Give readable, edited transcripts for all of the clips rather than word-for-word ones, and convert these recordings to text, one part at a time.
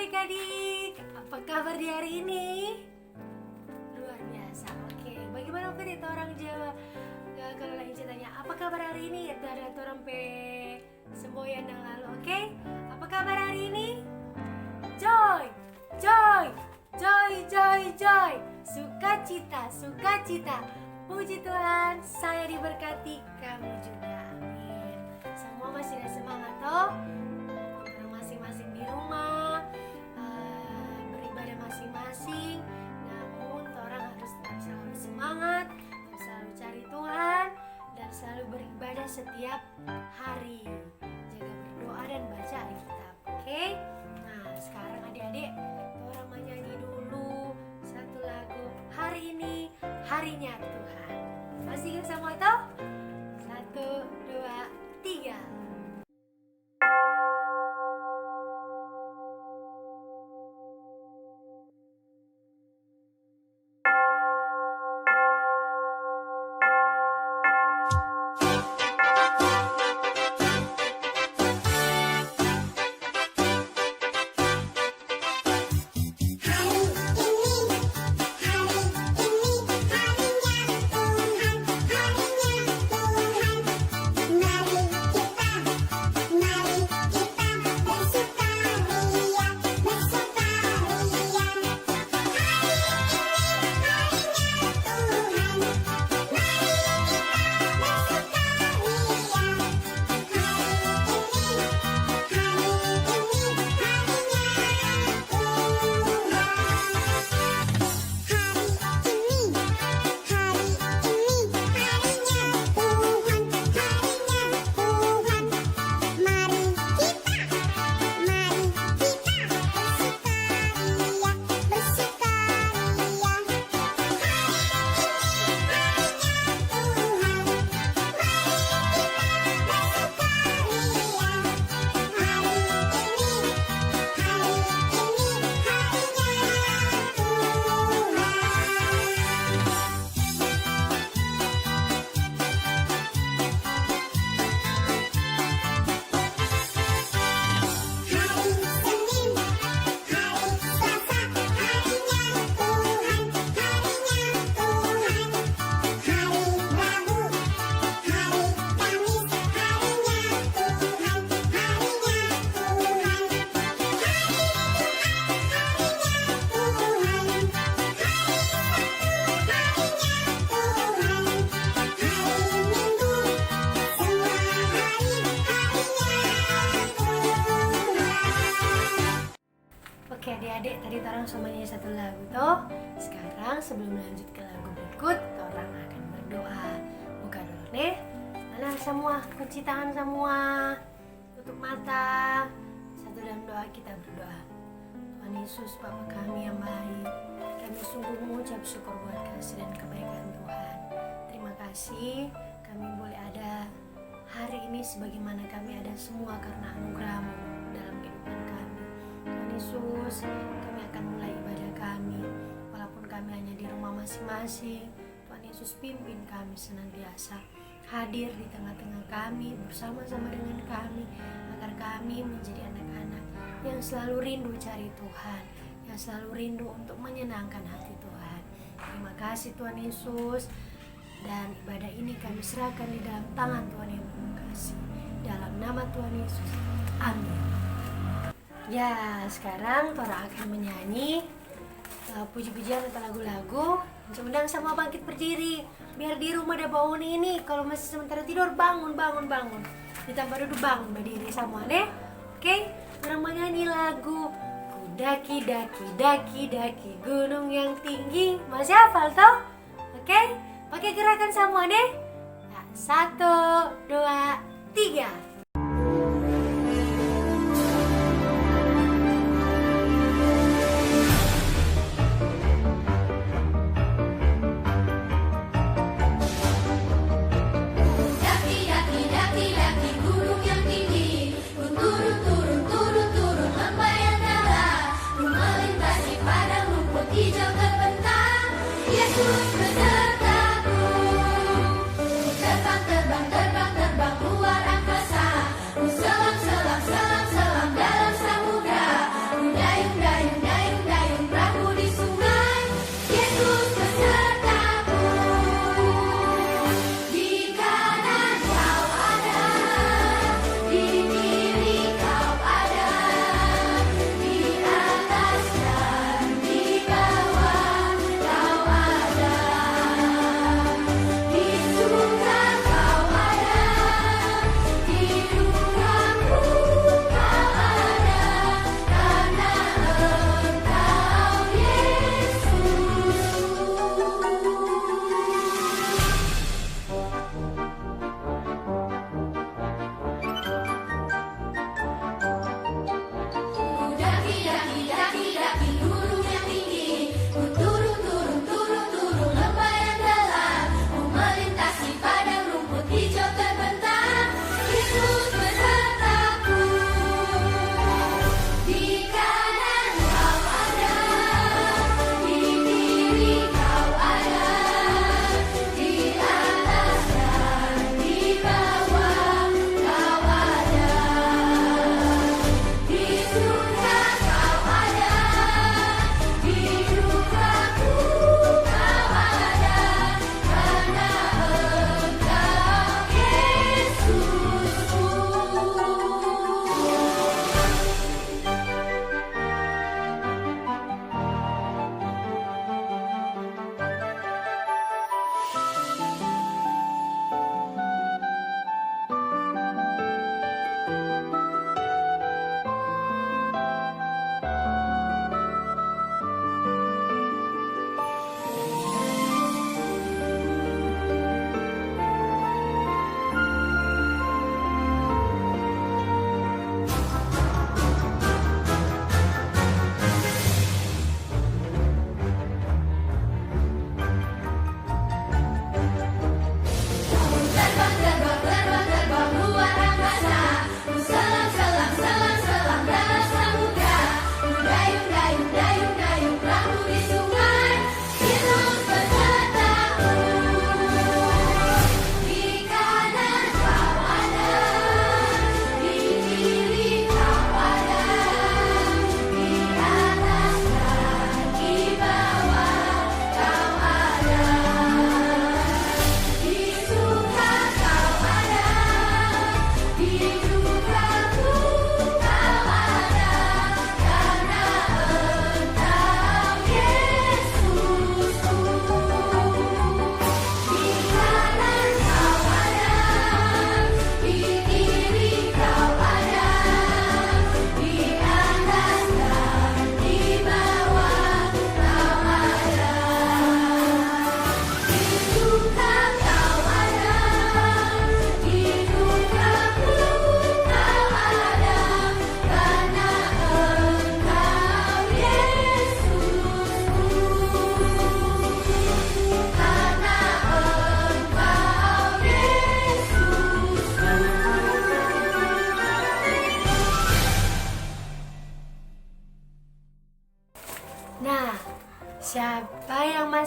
adik-adik, apa kabar di hari ini? Luar biasa, oke. Bagaimana kita orang Jawa? Kalau lagi ceritanya, apa kabar hari ini? Itu ada orang pe semboyan yang lalu, oke? Apa kabar hari ini? Joy, joy, joy, joy, joy. Sukacita, sukacita. Puji Tuhan, saya diberkati, kamu juga. Amin. Semua masih ada semangat toh? Masing-masing di rumah, beribadah masing-masing. Namun orang harus tetap selalu semangat, tetap selalu cari Tuhan, dan selalu beribadah setiap hari. Jaga berdoa dan baca Alkitab, oke? Nah, sekarang adik-adik, orang menyanyi dulu satu lagu hari ini, harinya Tuhan. Masih ingat semua toh? 1, 2, 3. Oke adik-adik, tadi orang semuanya satu lagu toh. Sekarang sebelum lanjut ke lagu berikut, orang akan berdoa. Buka dulu nih. Mana semua, kunci tangan semua, tutup mata. Satu dalam doa kita berdoa. Tuhan Yesus, Bapa kami yang baik, kami sungguh mengucap syukur buat kasih dan kebaikan Tuhan. Terima kasih kami boleh ada hari ini sebagaimana kami ada semua karena anugerah-Mu dalam kehidupan kami. Tuhan Yesus, kami akan mulai ibadah kami walaupun kami hanya di rumah masing-masing. Tuhan Yesus, pimpin kami senantiasa hadir di tengah-tengah kami, bersama-sama dengan kami, agar kami menjadi anak-anak yang selalu rindu cari Tuhan, yang selalu rindu untuk menyenangkan hati Tuhan. Terima kasih Tuhan Yesus, dan ibadah ini kami serahkan di dalam tangan Tuhan yang penuh kasih. Dalam nama Tuhan Yesus, amin. Ya, sekarang Tora akan menyanyi puji-pujian atau lagu-lagu. Undang sama bangkit berdiri. Biar di rumah ada bangun ini. Kalau masih sementara tidur, bangun. Ditambah duduk, bangun berdiri semua nih. Oke, orang menyanyi lagu Kudaki daki daki daki gunung yang tinggi. Masih hafal toh? Oke, pakai gerakan semua nih. Nah, 1, 2, 3. Terbang, terbang, terbang luar angkasa.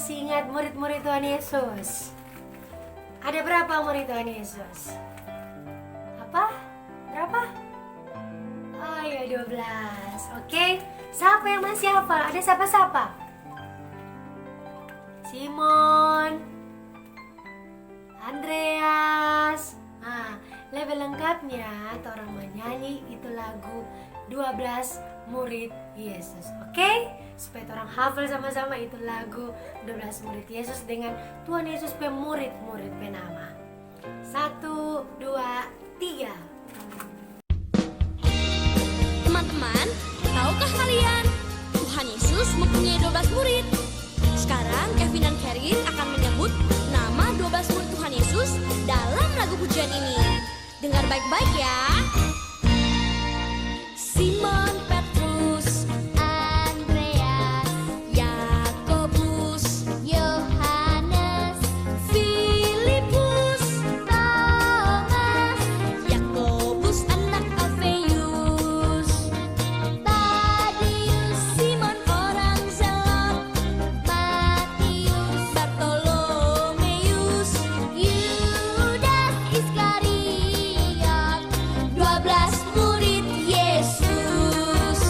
masih ingat murid-murid Tuhan Yesus? Ada berapa murid Tuhan Yesus? Apa? Berapa? Oh ya 12. Oke. Siapa yang masih hafal? Ada siapa-siapa? Simon, Andreas. Level lengkapnya orang menyanyi itu lagu 12 murid Yesus. Oke? Supaya orang hafal sama-sama itu lagu 12 murid Yesus dengan Tuhan Yesus pemurid-murid penama. 1, 2, 3. Teman-teman, tahukah kalian Tuhan Yesus mempunyai 12 murid? Sekarang Kevin dan Karin akan menyebut nama 12 murid Tuhan Yesus dalam lagu pujian ini. Dengar baik-baik ya. Simon Petrus, Andreas, Yakobus, Yohanes, Filipus, Thomas, Yakobus anak Alfeus, Tadius, Simon orang Zelot, Matius, Bartolomeus, Yudas Iskariot, 12 murid Yesus.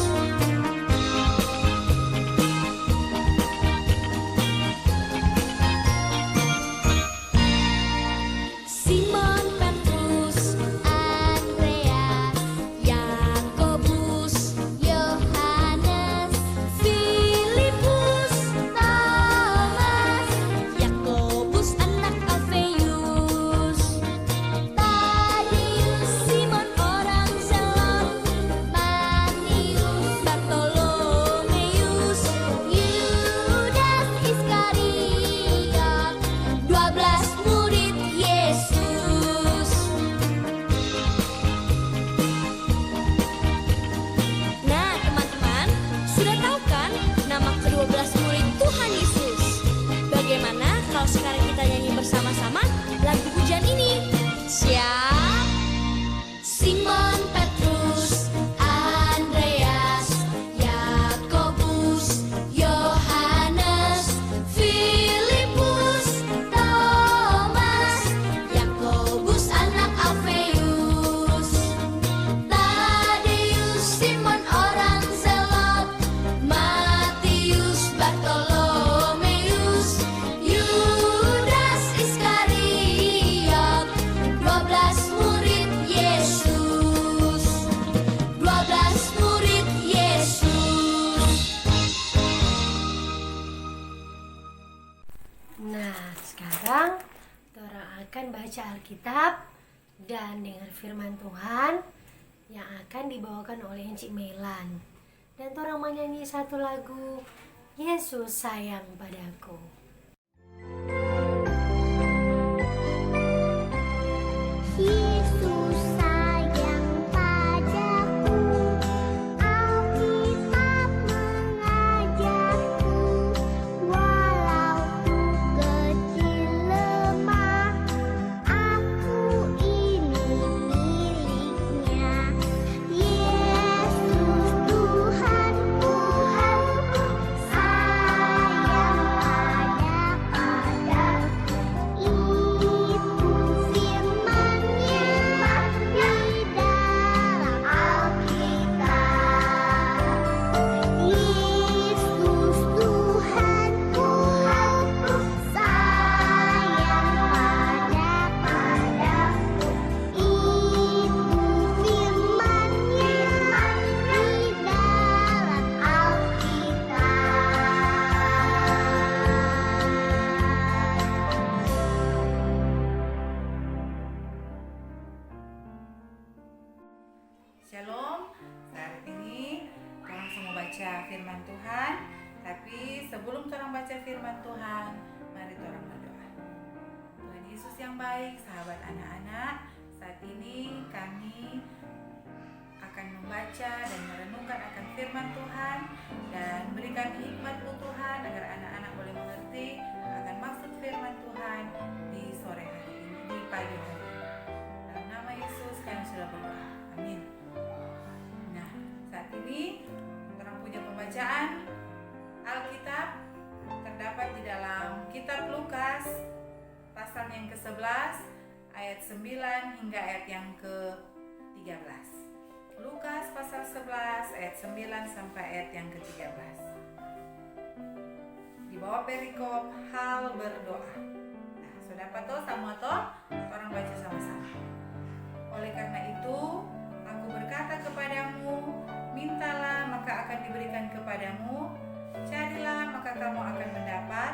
Simon Petrus, Andreas, Yakobus, Yohanes, Filipus, Thomas, Yakobus anak Alfeus, Tadius, Simon orang Zelot, Matius, Bartolomeus, Yudas Iskariot, 12 murid Yesus. Nah, teman-teman, sudah tahu kan nama ke-12 murid Tuhan Yesus? Bagaimana kalau sekarang kita nyanyi bersama-sama lagu pujian ini? Siap? Simon Petrus, Andreas, Yakobus, Yohanes, Filipus, Thomas, Yakobus anak Alfeus, Tadius, Simon orang Zelot, Matius, Bartolomeus, Yudas Iskariot, 12 murid Yesus. 12 murid Yesus. Nah, sekarang orang akan baca Alkitab dan dengar firman Tuhan yang akan dibawakan oleh Encik Melan. Dan orang menyanyi satu lagu, Yesus sayang padaku. Yesus sayang padaku, Alkitab mengajarku, walau ku kecil lemah, aku ini miliknya. Yesus Tuhanku, sayang padaku, itu firman-Nya di dalam Alkitab. Yesus Tuhanku, sayang padaku, itu firman-Nya di dalam Shalom, saat ini orang semua baca firman Tuhan. Tapi sebelum orang baca firman Tuhan, mari orang berdoa. Tuhan Yesus yang baik, sahabat anak-anak, saat ini kami akan membaca dan merenungkan akan firman Tuhan, dan berikan hikmat-Mu Tuhan agar anak-anak boleh mengerti akan maksud firman Tuhan di sore hari ini, di pagi hari ini. Dalam nama Yesus kami sudah berdoa. Amin. Nah, saat ini orang punya pembacaan Alkitab terdapat di dalam yang ke-11 ayat 9 hingga ayat yang ke-13. Lukas pasal 11 ayat 9 sampai ayat yang ke-13. Di bawah perikop hal berdoa. Nah, sudah apa toh sama toh? Orang baca sama-sama. Oleh karena itu, aku berkata kepadamu, mintalah maka akan diberikan kepadamu, carilah maka kamu akan mendapat,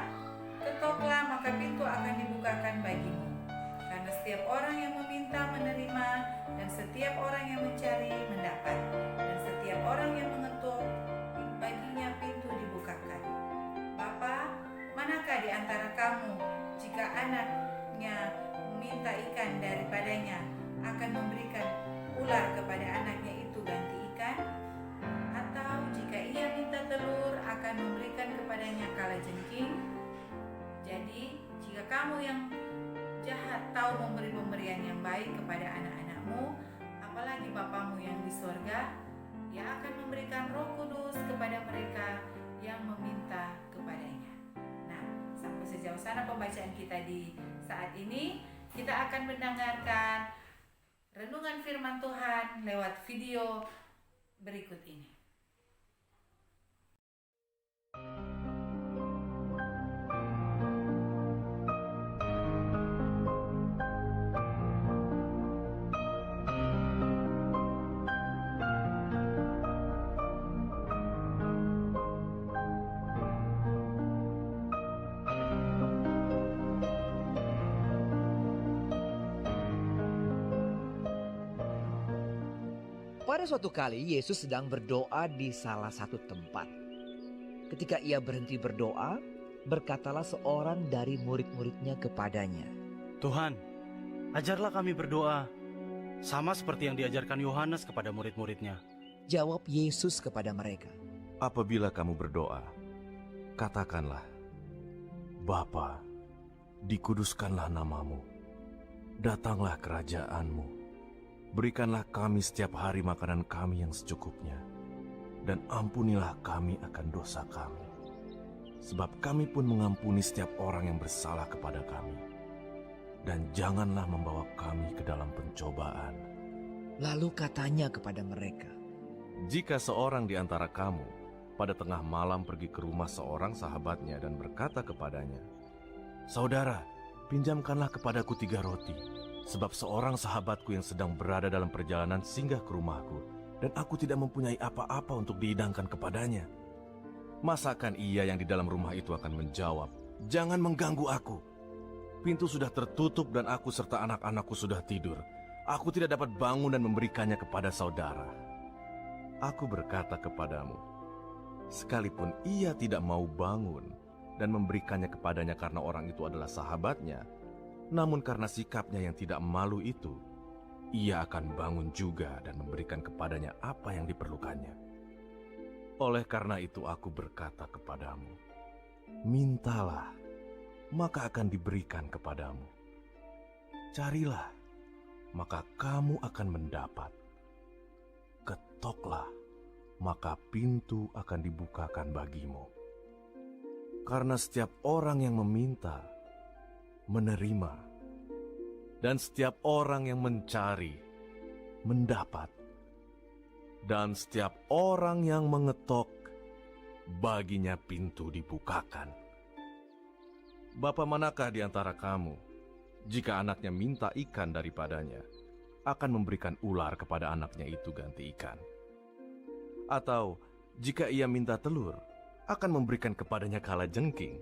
ketoklah maka pintu akan dibukakan bagimu. Karena setiap orang yang meminta menerima, dan setiap orang yang mencari mendapat, dan setiap orang yang mengetuk baginya pintu dibukakan. Bapa, manakah di antara kamu jika anaknya meminta ikan daripadanya akan memberikan ular kepada anaknya itu ganti ikan? Atau jika ia minta telur akan memberikan kepadanya kalajengking? Jadi jika kamu yang jahat tahu memberi pemberian yang baik kepada anak-anakmu, apalagi Bapamu yang di sorga, Ia akan memberikan Roh Kudus kepada mereka yang meminta kepadanya. Nah, sampai sejauh sana pembacaan kita di saat ini. Kita akan mendengarkan renungan firman Tuhan lewat video berikut ini. Pada suatu kali Yesus sedang berdoa di salah satu tempat. Ketika ia berhenti berdoa, berkatalah seorang dari murid-muridnya kepadanya, Tuhan, ajarlah kami berdoa, sama seperti yang diajarkan Yohanes kepada murid-muridnya. Jawab Yesus kepada mereka, Apabila kamu berdoa, katakanlah, Bapa, dikuduskanlah namamu, datanglah kerajaanmu. Berikanlah kami setiap hari makanan kami yang secukupnya, dan ampunilah kami akan dosa kami, sebab kami pun mengampuni setiap orang yang bersalah kepada kami. Dan janganlah membawa kami ke dalam pencobaan. lalu katanya kepada mereka, Jika seorang di antara kamu pada tengah malam pergi ke rumah seorang sahabatnya dan berkata kepadanya, Saudara, pinjamkanlah kepadaku 3 roti, sebab seorang sahabatku yang sedang berada dalam perjalanan singgah ke rumahku, dan aku tidak mempunyai apa-apa untuk dihidangkan kepadanya. Masakan ia yang di dalam rumah itu akan menjawab, Jangan mengganggu aku. Pintu sudah tertutup dan aku serta anak-anakku sudah tidur. Aku tidak dapat bangun dan memberikannya kepada saudara. Aku berkata kepadamu, sekalipun ia tidak mau bangun dan memberikannya kepadanya karena orang itu adalah sahabatnya, namun karena sikapnya yang tidak malu itu, ia akan bangun juga dan memberikan kepadanya apa yang diperlukannya. Oleh karena itu aku berkata kepadamu, mintalah, maka akan diberikan kepadamu. Carilah, maka kamu akan mendapat. Ketoklah, maka pintu akan dibukakan bagimu. Karena setiap orang yang meminta, menerima, dan setiap orang yang mencari, mendapat, dan setiap orang yang mengetok, baginya pintu dibukakan. Bapa manakah di antara kamu, jika anaknya minta ikan daripadanya, akan memberikan ular kepada anaknya itu ganti ikan? Atau jika ia minta telur, akan memberikan kepadanya kalajengking?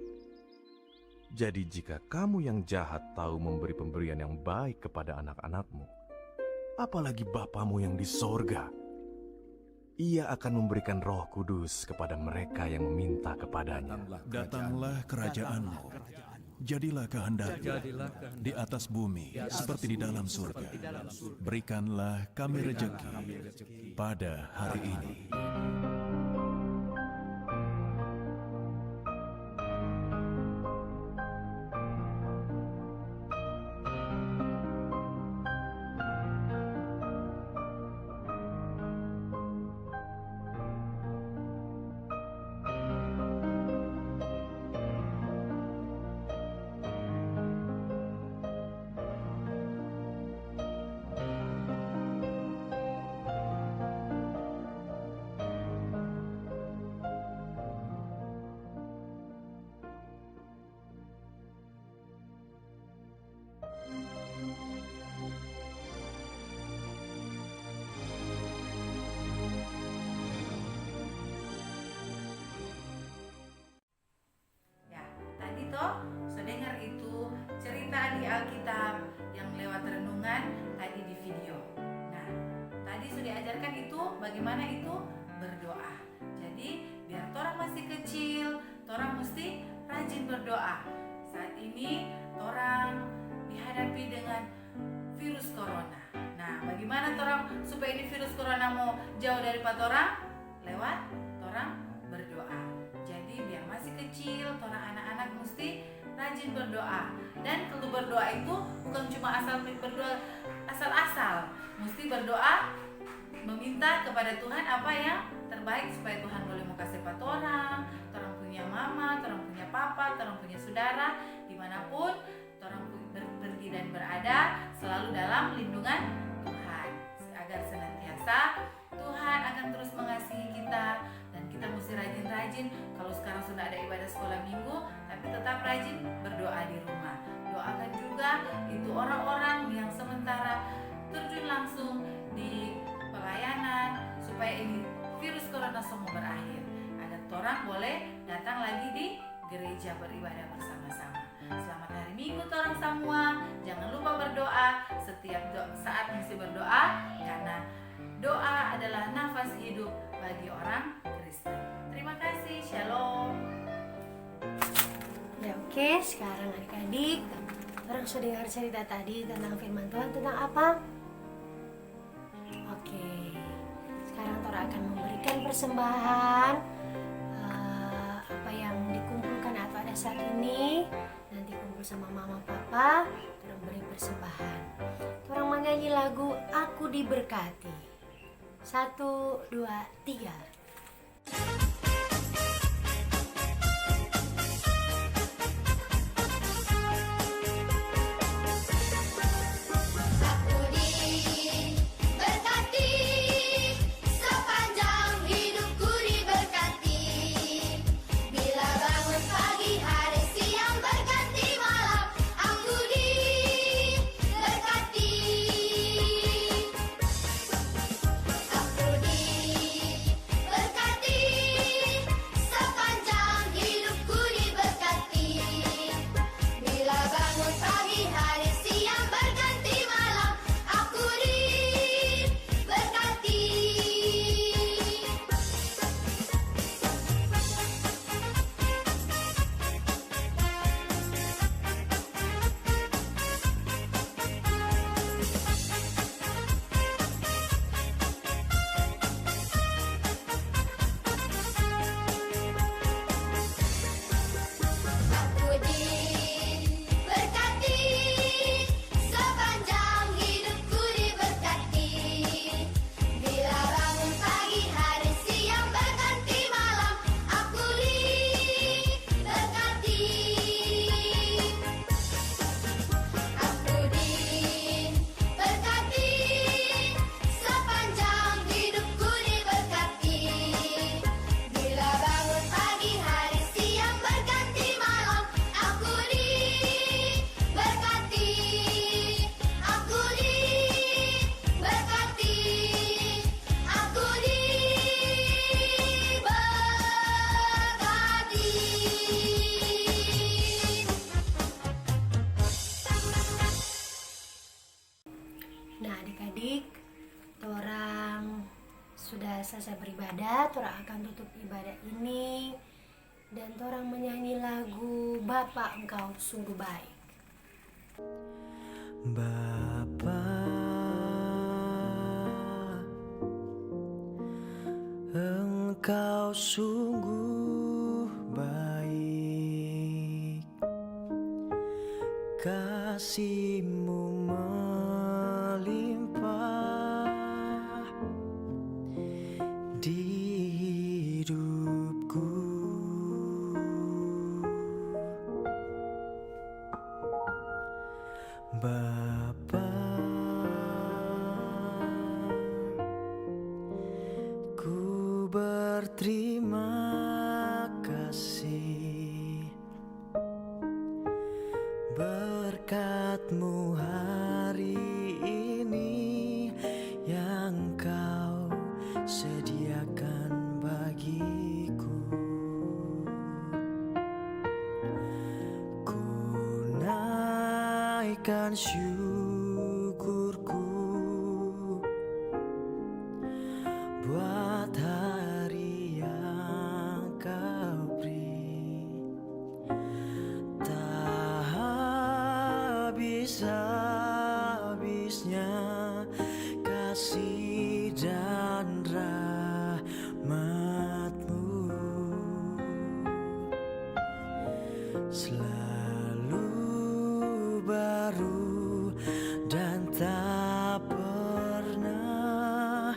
Jadi jika kamu yang jahat tahu memberi pemberian yang baik kepada anak-anakmu, apalagi Bapamu yang di sorga, Ia akan memberikan Roh Kudus kepada mereka yang meminta kepadanya. Datanglah kerajaanmu, jadilah kehendakmu di atas bumi seperti di dalam surga. Berikanlah kami rejeki pada hari ini. renungan tadi di video. Nah, tadi sudah diajarkan itu bagaimana itu berdoa. Jadi biar torang masih kecil, torang mesti rajin berdoa. Saat ini torang dihadapi dengan virus corona. Nah, bagaimana torang supaya ini virus corona mau jauh dari torang? Lewat torang berdoa. Jadi biar masih kecil, torang anak-anak mesti rajin berdoa. Dan kalau berdoa itu bukan cuma asal berdoa asal-asal, mesti berdoa meminta kepada Tuhan apa yang terbaik supaya Tuhan boleh mau kasih pada torang punya mama, torang punya papa, torang punya saudara, dimanapun torang pergi dan berada selalu dalam lindungan Tuhan, agar senantiasa Tuhan akan terus mengasihi kita. Dan kita mesti rajin-rajin. Kalau sekarang sudah ada ibadah sekolah minggu, tapi tetap rajin berdoa di rumah. Doakan juga itu orang-orang yang sementara terjun langsung di pelayanan supaya ini virus corona semua berakhir, agar orang boleh datang lagi di gereja beribadah bersama-sama. Selamat hari Minggu orang semua. Jangan lupa berdoa. Setiap saat mesti berdoa, karena doa adalah nafas hidup bagi orang Kristen. Terima kasih. Shalom. Ya oke, sekarang adik-adik, orang sudah dengar cerita tadi tentang firman Tuhan tentang apa? Oke, sekarang Tora akan memberikan persembahan apa yang dikumpulkan atau ada saat ini. Nanti kumpul sama mama papa, Tora beri persembahan. Tora menyanyi lagu Aku Diberkati. 1, 2, 3. Berkati sepanjang hidupku diberkati. Bila bangun pagi, hari, siang, berganti malam, aku diberkati. Aku diberkati sepanjang hidupku diberkati. Bila bangun pagi, hari, siang, berganti malam, aku diberkati. Aku diberkati sepanjang hidupku diberkati. Bila bangun pagi, hari, siang, berganti malam, aku diberkati. Aku diberkati sepanjang hidupku diberkati. Bila bangun pagi, hari, siang, berganti malam, aku diberkati. Aku diberkati. Aku diberkati. Nah adik-adik, Torang sudah selesai beribadah. Torang akan tutup ibadah ini dan Torang menyanyi lagu Bapa Engkau Sungguh Baik. Bapa, Engkau sungguh baik, kasih-Mu melimpah di hidupku. Bapa, ku berterima kasih berkat-Mu hari ini yang Kau sediakan bagiku. Ku naikkan syukur habisnya kasih dan rahmat-Mu selalu baru dan tak pernah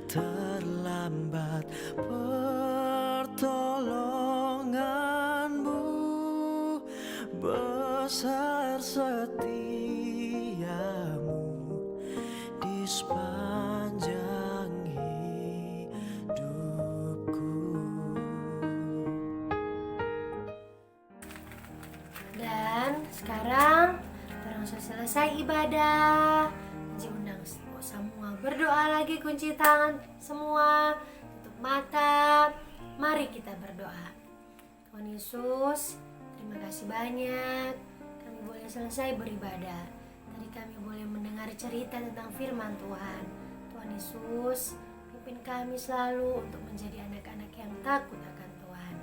terlambat. Pertolongan-Mu besar, setia-Mu di sepanjang hidupku. Dan sekarang orang sudah selesai ibadah. Ji undang semua berdoa lagi, kunci tangan semua, tutup mata. Mari kita berdoa. Tuhan Yesus, terima kasih banyak kami boleh selesai beribadah. Tadi kami boleh mendengar cerita tentang firman Tuhan. Tuhan Yesus, pimpin kami selalu untuk menjadi anak-anak yang takut akan Tuhan.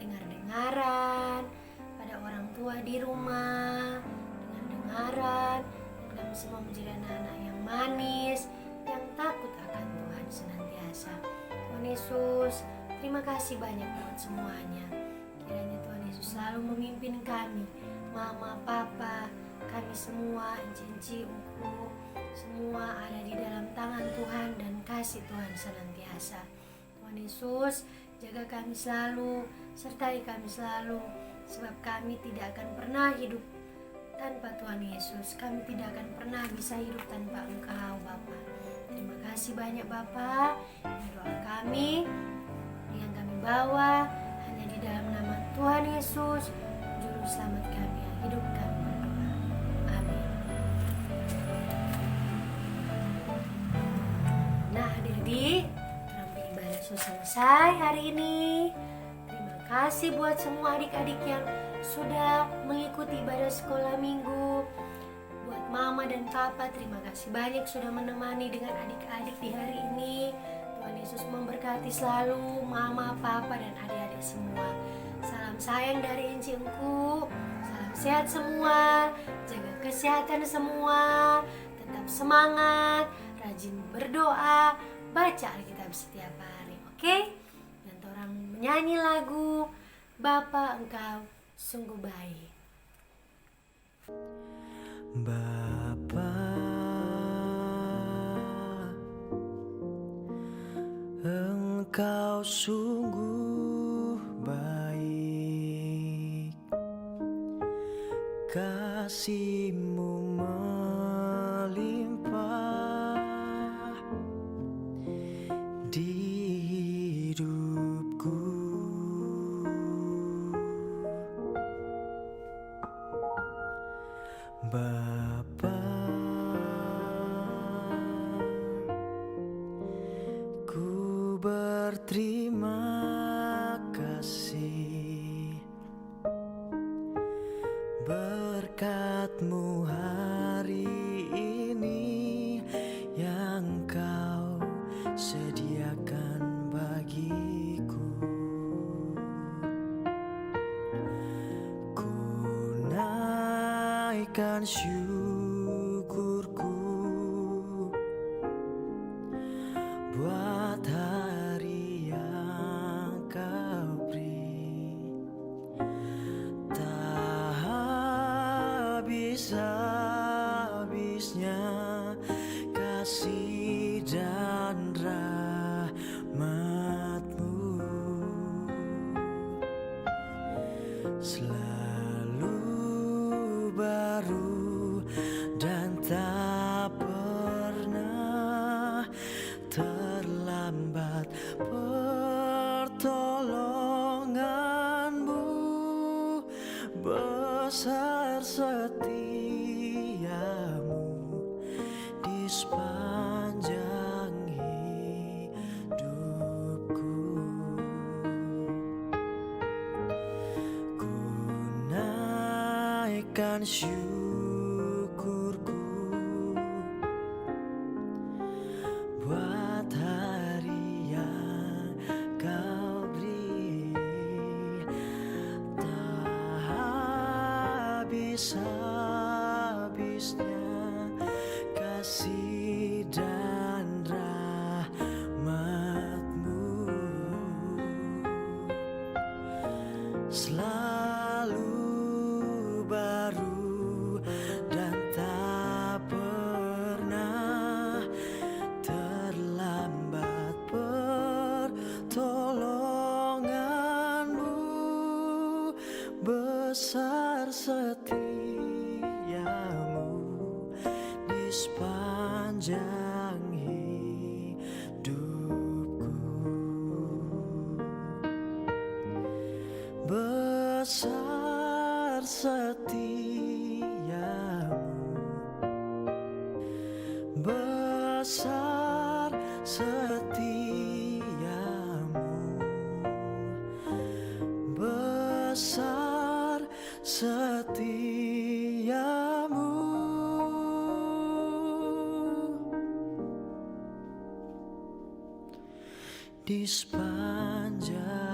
Dengar-dengaran pada orang tua di rumah, dengar-dengaran, dan kami semua menjadi anak-anak yang manis, yang takut akan Tuhan senantiasa. Tuhan Yesus, terima kasih banyak buat semuanya. Kiranya Tuhan Yesus selalu memimpin kami, Mama, Papa, kami semua, Enci, Ungku, semua ada di dalam tangan Tuhan dan kasih Tuhan senantiasa. Tuhan Yesus, jaga kami selalu, sertai kami selalu, sebab kami tidak akan pernah hidup tanpa Tuhan Yesus. Kami tidak akan pernah bisa hidup tanpa Engkau, Bapa. Terima kasih banyak, Bapa. Ini doa kami yang kami bawa hanya di dalam nama Tuhan Yesus, Juru Selamat kami yang hidup kami berdoa. Amin. Nah, adik-adik, ramai ibadah sudah selesai hari ini. Terima kasih buat semua adik-adik yang sudah mengikuti ibadah sekolah minggu. Buat Mama dan Papa, terima kasih banyak sudah menemani dengan adik-adik di hari ini. Tuhan Yesus memberkati selalu Mama, Papa, dan adik-adik semua. Salam sayang dari Enci Engku. Salam sehat semua. Jaga kesehatan semua. Tetap semangat. Rajin berdoa. Baca Alkitab setiap hari. Oke? Dan orang menyanyi lagu Bapa Engkau sungguh baik. Bapa, Engkau sungguh baik, kasih-Mu melimpah di hidupku. Bapa, ku berterima kasih berkat-Mu hari ini yang Kau sediakan bagiku. Ku naikkan syukurku buat hari yang Kau beri. Tak habis-habisnya kasih dan rahmat-Mu selalu baru dan tak pernah terlambat. Pertolongan-Mu besar, setia-Mu di sepanjang hidupku. Ku naikkan syukurku buat hari yang Kau beri. Tak habis-habisnya kasih sepanjang hidupku. Besar setiamu, besar setiamu, besar setiamu. Di sepanjang